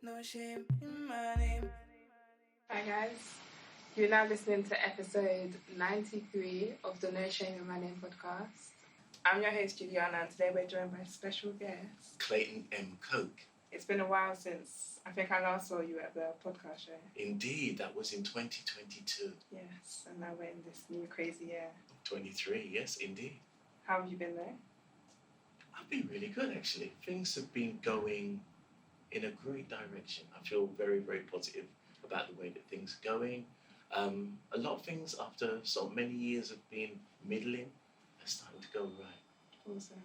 No shame in my name. Hi guys, you're now listening to episode 93 of the No Shame in My Name podcast. I'm your host Juliana, and today we're joined by a special guest, Clayton M. Coke. It's been a while since I think I last saw you at the podcast show. Indeed, that was in 2022. Yes, and now we're in this new crazy year. 23, yes, indeed. How have you been there? I've been really good, actually. Things have been going in a great direction. I feel very, very positive about the way that things are going. A lot of things, after so many years of being middling, are starting to go right. Awesome.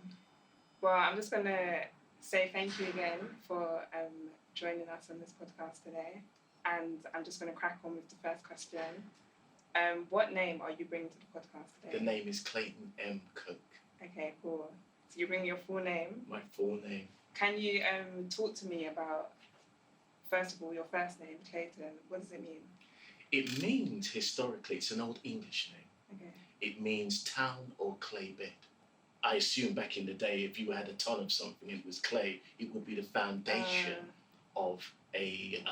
Well, I'm just going to say thank you again for joining us on this podcast today. And I'm just going to crack on with the first question. What name are you bringing to the podcast today? The name is Clayton M. Coke. Okay, cool. So you bring your full name. My full name. Can you talk to me about, first of all, your first name, Clayton? What does it mean? It means, historically, it's an old English name. Okay. It means town or clay bed. I assume back in the day, if you had a ton of something, it was clay, it would be the foundation of a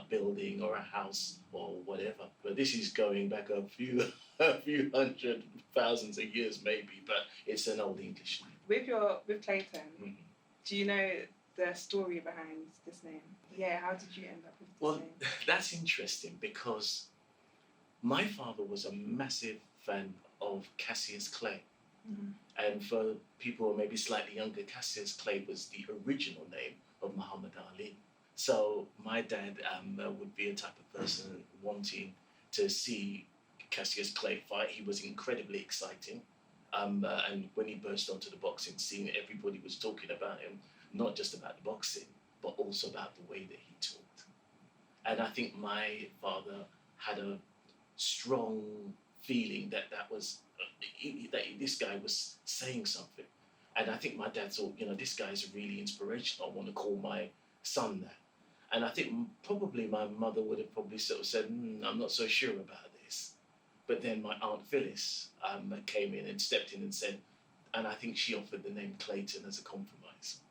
building or a house or whatever. But this is going back a few hundred thousands of years maybe, but it's an old English name. With Clayton, do you know the story behind this name? Yeah, how did you end up with this name? Well, that's interesting because my father was a massive fan of Cassius Clay. Mm-hmm. And for people who are maybe slightly younger, Cassius Clay was the original name of Muhammad Ali. So my dad would be a type of person wanting to see Cassius Clay fight. He was incredibly exciting. And when he burst onto the boxing scene, everybody was talking about him, not just about the boxing, but also about the way that he talked. And I think my father had a strong feeling that this guy was saying something. And I think my dad thought, this guy is really inspirational. I want to call my son that. And I think probably my mother would have probably sort of said, I'm not so sure about this. But then my Aunt Phyllis came in and stepped in and said, and I think she offered the name Clayton as a compromise.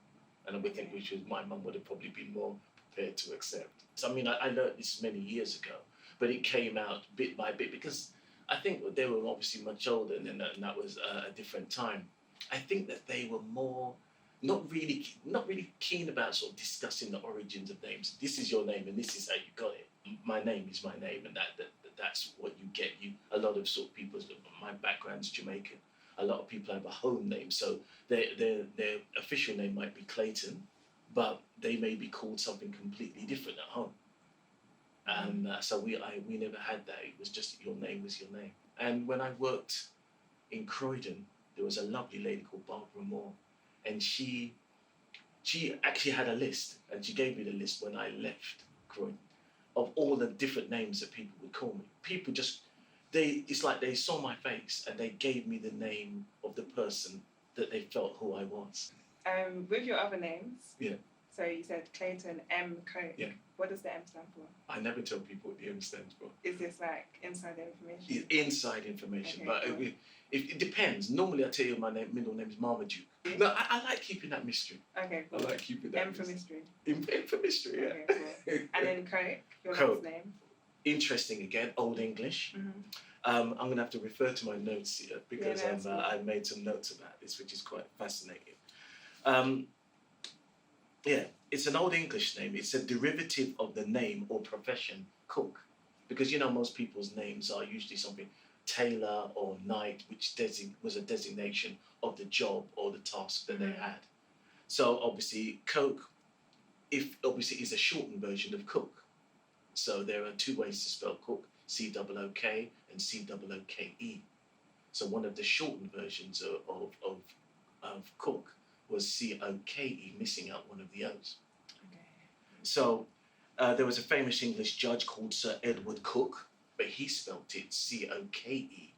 And I would think my mum would have probably been more prepared to accept. So, I learned this many years ago, but it came out bit by bit because I think they were obviously much older and that was a different time. I think that they were more not really keen about sort of discussing the origins of names. This is your name and this is how you got it. My name is my name, and that's what you get. A lot of sort of people, my background's Jamaican. A lot of people have a home name, so their official name might be Clayton, but they may be called something completely different at home. And so we never had that. It was just your name was your name. And when I worked in Croydon, there was a lovely lady called Barbara Moore, and she actually had a list, and she gave me the list when I left Croydon of all the different names that people would call me. People it's like they saw my face and they gave me the name of the person that they felt who I was. With your other names, yeah. So you said Clayton M. Coke. Yeah. What does the M stand for? I never tell people what the M stands for. Is this like inside information? It's inside information, Okay, but cool. it depends. Normally I tell you my middle name is Marmaduke. Yeah. No, I like keeping that mystery. Okay, cool. I like keeping that M for mystery. M for mystery, yeah. Okay, cool. And then Coke, your Coke. last name. Interesting again, Old English. Mm-hmm. I'm going to have to refer to my notes here because Yeah, I made some notes about this, which is quite fascinating. It's an Old English name. It's a derivative of the name or profession cook, because most people's names are usually something tailor or knight, which was a designation of the job or the task that they had. So obviously Coke, is a shortened version of cook. So there are two ways to spell cook: C-O-O-K and C-O-O-K-E. So one of the shortened versions of cook was C-O-K-E, missing out one of the O's. Okay. So there was a famous English judge called Sir Edward Cook, but he spelt it C-O-K-E,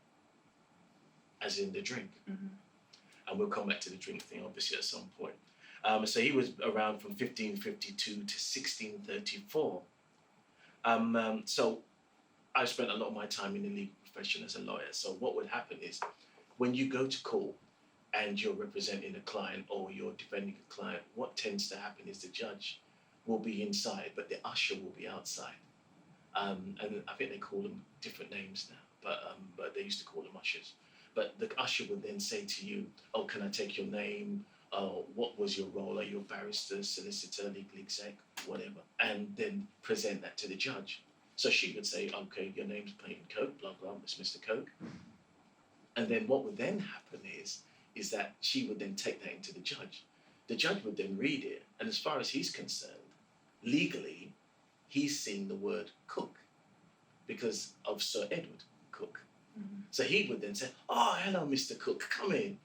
as in the drink. Mm-hmm. And we'll come back to the drink thing, obviously, at some point. So he was around from 1552 to 1634. So I spent a lot of my time in the legal profession as a lawyer. So what would happen is when you go to court and you're representing a client or you're defending a client, what tends to happen is the judge will be inside, but the usher will be outside. And I think they call them different names now, but they used to call them ushers. But the usher would then say to you, "Oh, can I take your name? What was your role? Are you a barrister, solicitor, legal exec, whatever?" And then present that to the judge. So she would say, "Okay, your name's Clayton Coke, blah, blah, it's Mr. Coke." And then what would then happen is that she would then take that into the judge. The judge would then read it, and as far as he's concerned, legally, he's seeing the word Cook because of Sir Edward Cook. Mm-hmm. So he would then say, "Oh, hello, Mr. Cook, come in."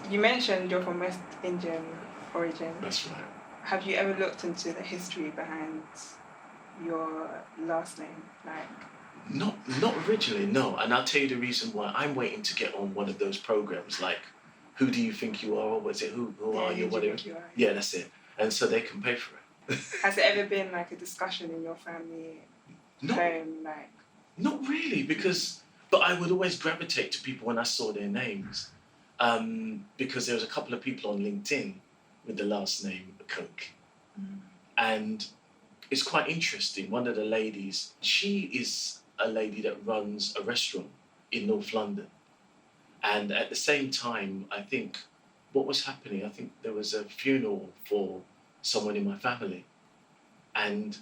You mentioned you're from West Indian origin. That's right. Have you ever looked into the history behind your last name? Like, Not originally, no. And I'll tell you the reason why. I'm waiting to get on one of those programs like Who Do You Think You Are? Or was it Who Are You? Who do you think you are? Yeah, that's it. And so they can pay for it. Has it ever been like a discussion in your family home? Like, not really, but I would always gravitate to people when I saw their names. Because there was a couple of people on LinkedIn with the last name Coke. Mm. And it's quite interesting. One of the ladies, she is a lady that runs a restaurant in North London. And at the same time, I think what was happening, I think there was a funeral for someone in my family. And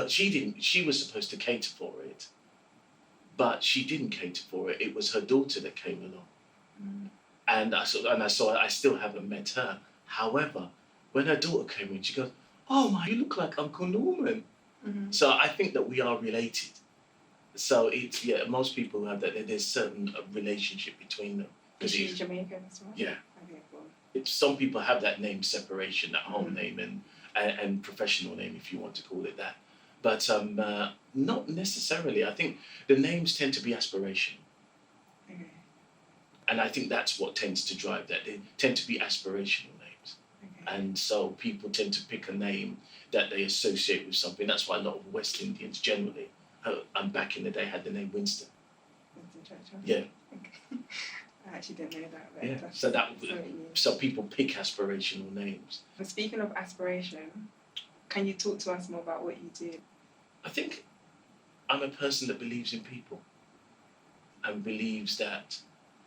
she was supposed to cater for it, but she didn't cater for it. It was her daughter that came along. Mm. And I still haven't met her. However, when her daughter came in, she goes, "Oh my, you look like Uncle Norman." Mm-hmm. So I think that we are related. So most people have that. There's certain relationship between them. Is she Jamaican as well? Yeah. Okay, cool. Some people have that name separation, that home Mm-hmm. name and professional name, if you want to call it that. But not necessarily. I think the names tend to be aspirational. Okay. And I think that's what tends to drive that. They tend to be aspirational names. Okay. And so people tend to pick a name that they associate with something. That's why a lot of West Indians generally, and back in the day, had the name Winston. Winston Churchill? Yeah. Okay. I actually didn't know that. But Yeah. that's So so people pick aspirational names. But speaking of aspiration, can you talk to us more about what you do? I think I'm a person that believes in people and believes that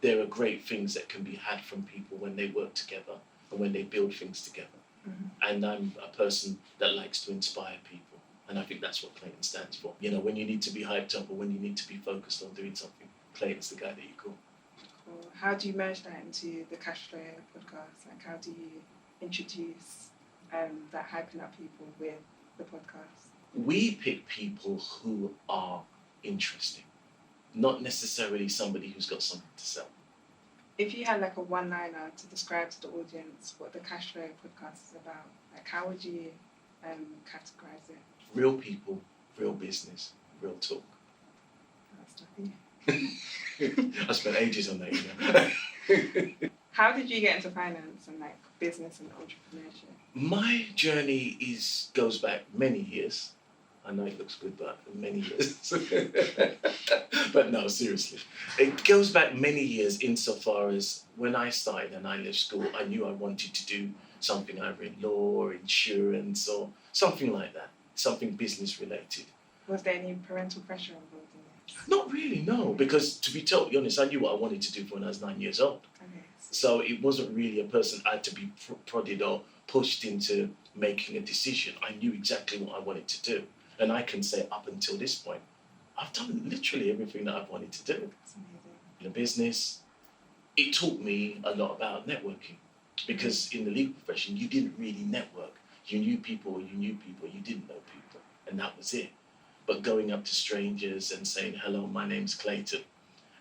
there are great things that can be had from people when they work together and when they build things together. Mm-hmm. And I'm a person that likes to inspire people. And I think that's what Clayton stands for. You know, when you need to be hyped up or when you need to be focused on doing something, Clayton's the guy that you call. Cool. How do you merge that into the Cashflow podcast? Like, how do you introduce that hyping up people with the podcast? We pick people who are interesting, not necessarily somebody who's got something to sell. If you had like a one-liner to describe to the audience what the Cashflow podcast is about, like how would you categorize it? Real people, real business, real talk. That's nothing. I spent ages on that, you know. How did you get into finance and like business and entrepreneurship? My journey goes back many years. I know it looks good, but many years. But no, seriously. It goes back many years insofar as when I started and I left school, I knew I wanted to do something either in law or insurance or something like that, something business related. Was there any parental pressure involved in it? Not really, no, because to be totally honest, I knew what I wanted to do when I was 9 years old. Okay. So it wasn't really a person I had to be prodded or pushed into making a decision. I knew exactly what I wanted to do. And I can say up until this point, I've done literally everything that I've wanted to do. That's amazing. In the business, it taught me a lot about networking. Because in the legal profession, you didn't really network. You knew people, you didn't know people. And that was it. But going up to strangers and saying, "Hello, my name's Clayton,"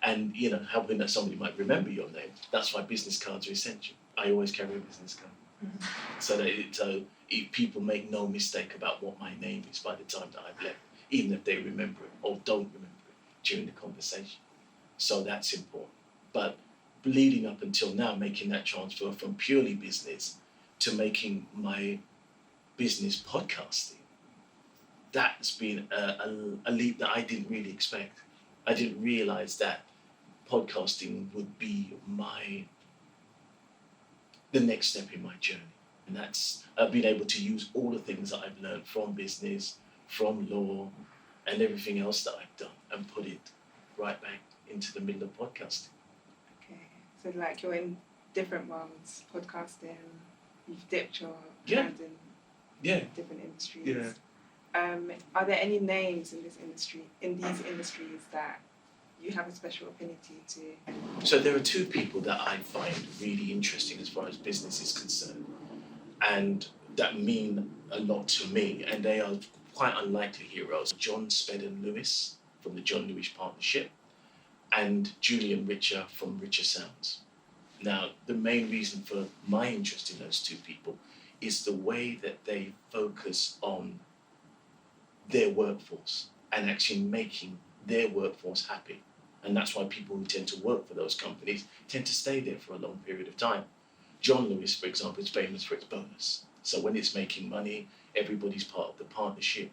and, you know, hoping that somebody might remember your name. That's why business cards are essential. I always carry a business card. Mm-hmm. So that people make no mistake about what my name is by the time that I've left, even if they remember it or don't remember it during the conversation. So that's important. But leading up until now, making that transfer from purely business to making my business podcasting, that's been a leap that I didn't really expect. I didn't realise that podcasting would be my the next step in my journey. And that's being able to use all the things that I've learned from business, from law, and everything else that I've done, and put it right back into the middle of podcasting. Okay, so like you're in different realms, podcasting, you've dipped your Yeah. hand in Yeah. different industries. Yeah. Are there any names in these industries that you have a special affinity to? So there are two people that I find really interesting as far as business is concerned, and that mean a lot to me, and they are quite unlikely heroes. John Spedden Lewis from the John Lewis Partnership, and Julian Richer from Richer Sounds. Now, the main reason for my interest in those two people is the way that they focus on their workforce and actually making their workforce happy. And that's why people who tend to work for those companies tend to stay there for a long period of time. John Lewis, for example, is famous for its bonus. So when it's making money, everybody's part of the partnership.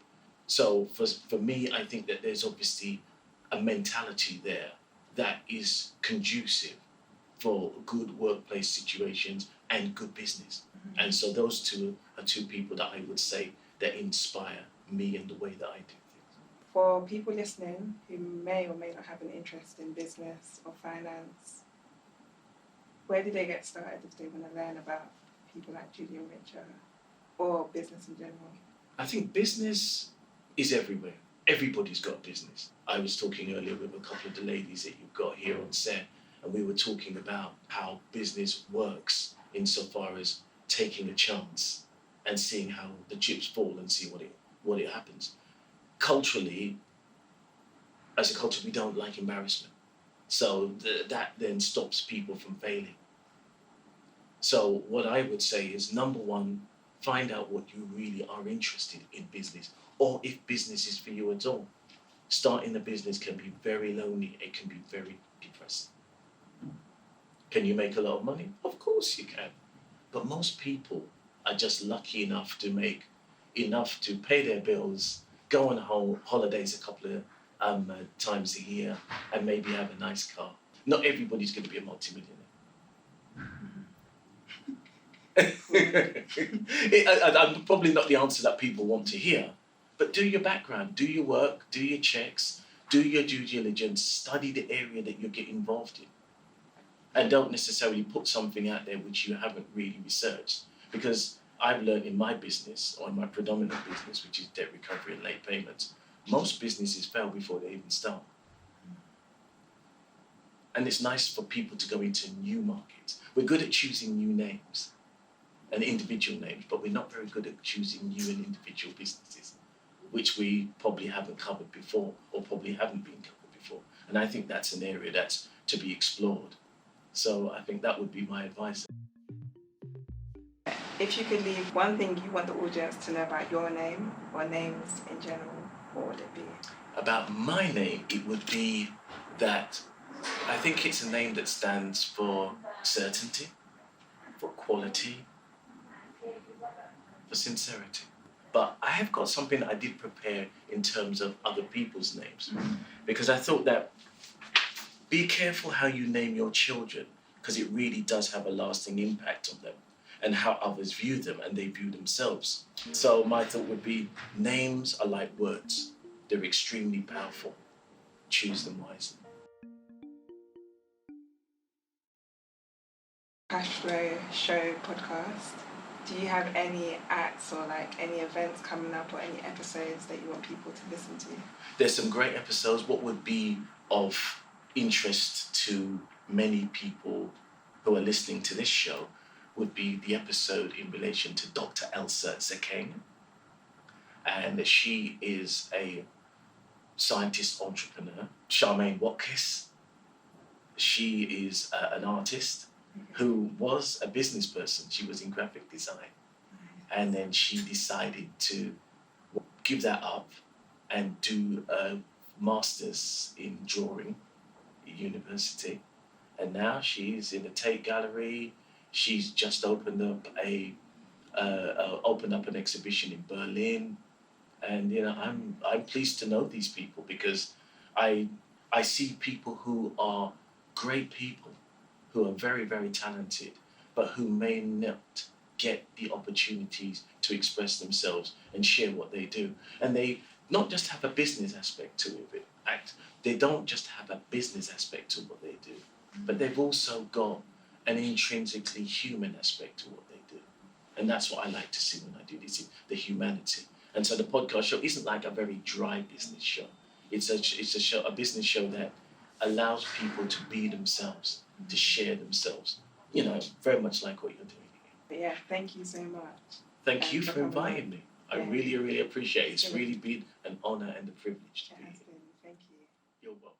So for me, I think that there's obviously a mentality there that is conducive for good workplace situations and good business. Mm-hmm. And so those two are two people that I would say that inspire me in the way that I do things. For people listening who may or may not have an interest in business or finance, where do they get started if they want to learn about people like Julian Richer or business in general? I think business is everywhere. Everybody's got business. I was talking earlier with a couple of the ladies that you've got here on set, and we were talking about how business works insofar as taking a chance and seeing how the chips fall and see what it happens. Culturally, as a culture, we don't like embarrassment. So that then stops people from failing. So what I would say is, number one, find out what you really are interested in business, or if business is for you at all. Starting a business can be very lonely. It can be very depressing. Can you make a lot of money? Of course you can. But most people are just lucky enough to make enough to pay their bills, go on holidays a couple of times a year, and maybe have a nice car. Not everybody's going to be a multimillionaire. I'm probably not the answer that people want to hear, but do your background, do your work, do your checks, do your due diligence, study the area that you get involved in, and don't necessarily put something out there which you haven't really researched. Because I've learned in my business, or in my predominant business, which is debt recovery and late payments, most businesses fail before they even start. And it's nice for people to go into new markets. We're good at choosing new names and individual names, but we're not very good at choosing new and individual businesses, which we probably haven't covered before, or probably haven't been covered before. And I think that's an area that's to be explored. So I think that would be my advice. If you could leave one thing you want the audience to know about your name, or names in general, what would it be? About my name, it would be that I think it's a name that stands for certainty, for quality, for sincerity. But I have got something that I did prepare in terms of other people's names, because I thought that be careful how you name your children, because it really does have a lasting impact on them and how others view them and they view themselves. So my thought would be, names are like words. They're extremely powerful. Choose them wisely. Cashflow show podcast. Do you have any acts or like any events coming up or any episodes that you want people to listen to? There's some great episodes. What would be of interest to many people who are listening to this show would be the episode in relation to Dr. Elsa Zekeng. And she is a scientist entrepreneur. Charmaine Watkins. She is an artist who was a business person. She was in graphic design. And then she decided to give that up and do a master's in drawing at university. And now she's in the Tate Gallery. She's just opened up an exhibition in Berlin. And you know, I'm pleased to know these people, because I see people who are great people, who are very, very talented, but who may not get the opportunities to express themselves and share what they do. And they not just have a business aspect to it, they don't just have a business aspect to what they do, but they've also got an intrinsically human aspect to what they do. And that's what I like to see when I do this, the humanity. And so the podcast show isn't like a very dry business show. It's a business show that allows people to be themselves, to share themselves, very much like what you're doing. But yeah, thank you so much. Thank you for inviting me. I Yeah. really, really appreciate it. It's really been an honour and a privilege to It be has here. been. Thank you. You're welcome.